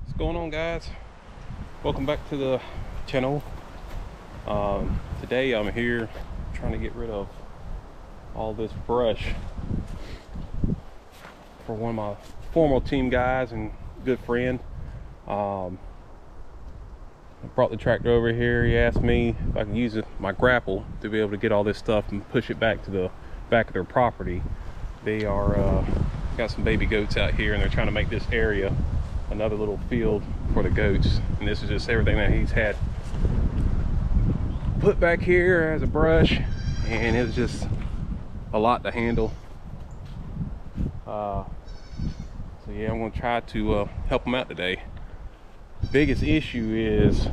What's going on, guys? Welcome back to the channel. Today I'm here trying to get rid of all this brush for one of my former team guys and good friend. I brought the tractor over here. He asked me if I could use my grapple to be able to get all this stuff and push it back to the back of their property. They are got some baby goats out here and they're trying to make this area another little field for the goats, and this is just everything that he's had put back here as a brush, and it's just a lot to handle. So yeah, I'm gonna try to help him out today. Biggest issue is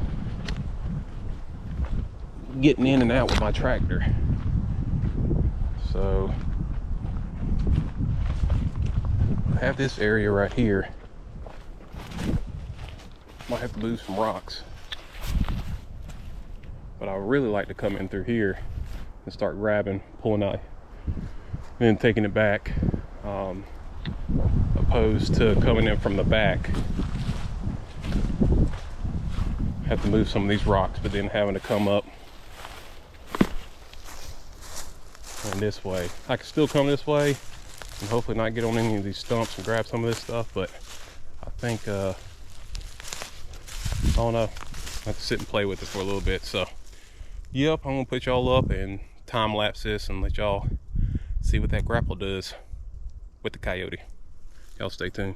getting in and out with my tractor. So I have this area right here. Might have to move some rocks, but I would really like to come in through here and start grabbing, pulling out, and then taking it back, opposed to coming in from the back. Have to move some of these rocks, but then having to come up and this way. I can still come this way and hopefully not get on any of these stumps and grab some of this stuff, but I think I don't know, I have to sit and play with it for a little bit. So yep, I'm gonna put y'all up and time lapse this and let y'all see what that grapple does with the coyote. Y'all stay tuned.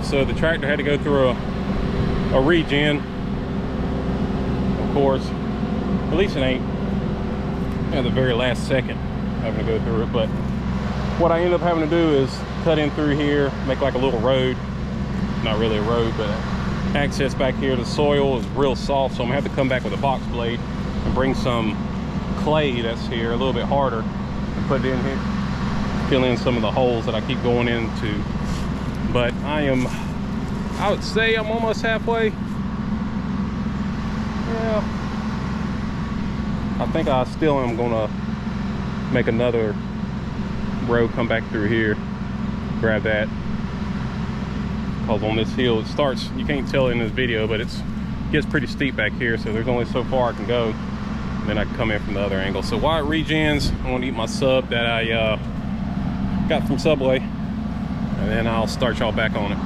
So the tractor had to go through a regen. Of course, at least it ain't at the very last second having to go through it. But what I ended up having to do is cut in through here, make like a little road. Not really a road, but access back here. The soil is real soft, so I'm gonna have to come back with a box blade and bring some clay that's here a little bit harder and put it in here, fill in some of the holes that I keep going into. But I would say I'm almost halfway. Yeah, I think I still am gonna make another road, come back through here, grab that, because on this hill it starts, you can't tell in this video, but it gets pretty steep back here, so there's only so far I can go, and then I can come in from the other angle. So while it regens, I'm gonna eat my sub that I got from Subway, and then I'll start y'all back on it.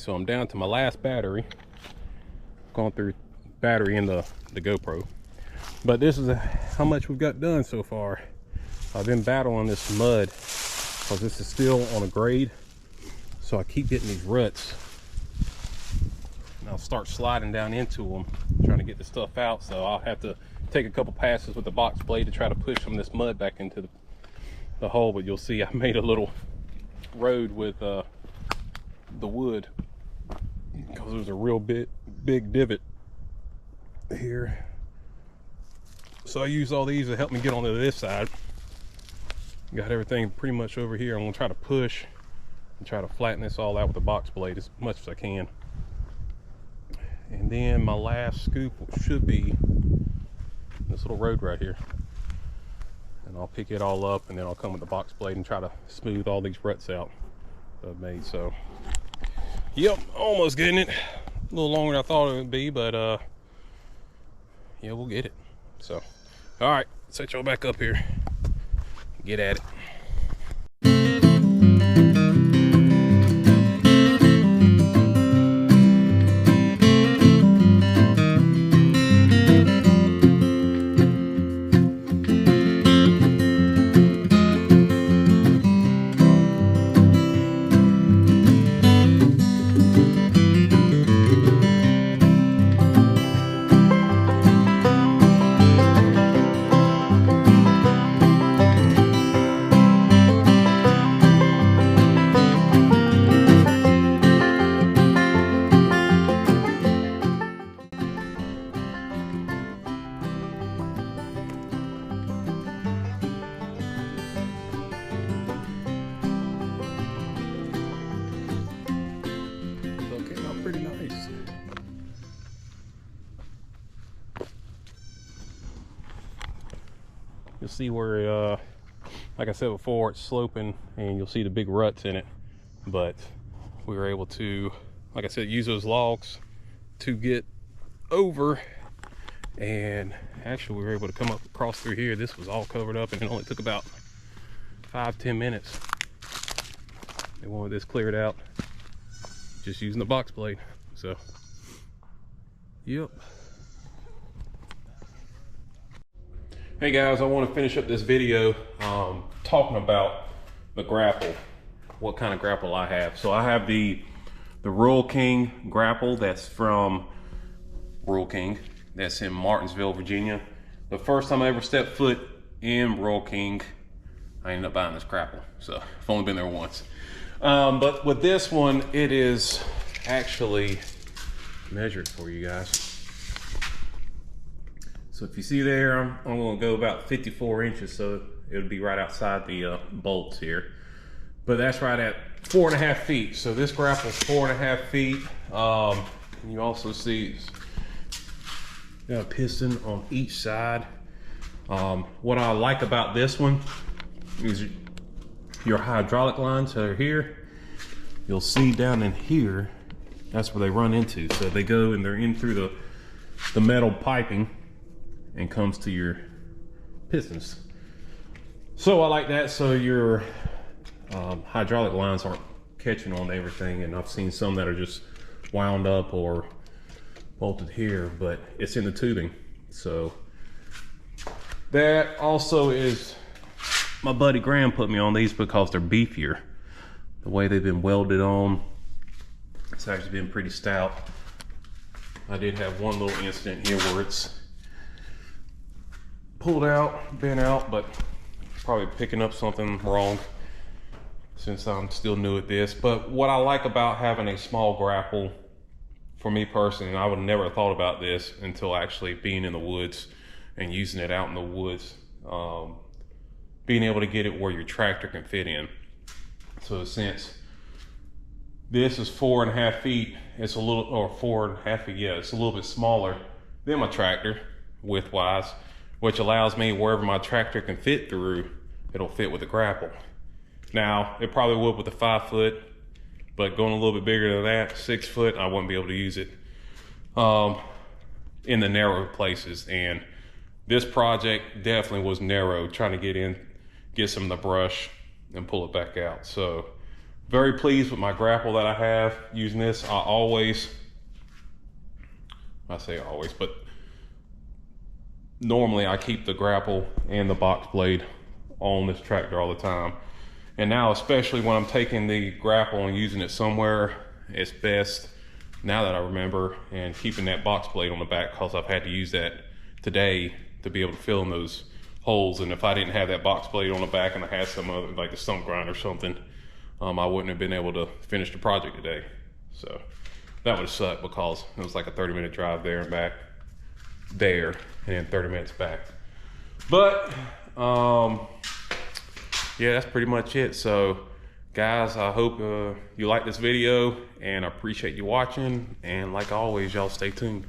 so I'm down to my last battery. Going through battery in the GoPro. But this is how much we've got done so far. I've been battling this mud because this is still on a grade. So I keep getting these ruts. And I'll start sliding down into them, trying to get the stuff out. So I'll have to take a couple passes with the box blade to try to push some of this mud back into the hole. But you'll see I made a little road with the wood because there's a real big divot here. So I use all these to help me get onto this side. Got everything pretty much over here. I'm gonna try to push and try to flatten this all out with the box blade as much as I can. And then my last scoop should be this little road right here. And I'll pick it all up and then I'll come with the box blade and try to smooth all these ruts out that I've made. So, yep, almost getting it. A little longer than I thought it would be, but yeah, we'll get it. So, all right, set y'all back up here. Get at it. Pretty nice. You'll see where, like I said before, it's sloping and you'll see the big ruts in it. But we were able to, like I said, use those logs to get over. And actually we were able to come up across through here. This was all covered up and it only took about 5-10 minutes. They wanted this cleared out just using the box blade. So, yep. Hey guys, I want to finish up this video talking about the grapple, what kind of grapple I have. So I have the Rural King grapple that's from Rural King, that's in Martinsville, Virginia. The first time I ever stepped foot in Rural King, I ended up buying this grapple. So I've only been there once. But with this one, it is actually measured for you guys. So if you see there, I'm going to go about 54 inches, so it would be right outside the bolts here. But that's right at 4.5 feet. So this grapple is 4.5 feet. And you also see got a piston on each side. What I like about this one is your hydraulic lines are here. You'll see down in here, that's where they run into. So they go and they're in through the metal piping and comes to your pistons. So I like that, so your hydraulic lines aren't catching on everything. And I've seen some that are just wound up or bolted here, but it's in the tubing. So that also is, my buddy Graham put me on these because they're beefier. The way they've been welded on, it's actually been pretty stout. I did have one little incident here where it's pulled out, bent out, but probably picking up something wrong since I'm still new at this. But what I like about having a small grapple, for me personally, and I would never have thought about this until actually being in the woods and using it out in the woods, being able to get it where your tractor can fit in. So since this is 4.5 feet, it's a little, or 4.5 feet, yeah, it's a little bit smaller than my tractor width-wise, which allows me wherever my tractor can fit through, it'll fit with the grapple. Now, it probably would with a 5 foot, but going a little bit bigger than that, 6 foot, I wouldn't be able to use it in the narrow places. And this project definitely was narrow, trying to get in, get some of the brush and pull it back out. So Very pleased with my grapple that I have using this. I say always, but normally I keep the grapple and the box blade on this tractor all the time. And now, especially when I'm taking the grapple and using it somewhere, it's best, now that I remember, and keeping that box blade on the back, because I've had to use that today to be able to fill in those holes. And if I didn't have that box blade on the back and I had some other, like a stump grinder or something, I wouldn't have been able to finish the project today. So that would have sucked, because it was like a 30-minute drive there and back, there, and then 30 minutes back. But yeah, that's pretty much it. So guys, I hope you like this video, and I appreciate you watching, and like always, y'all stay tuned.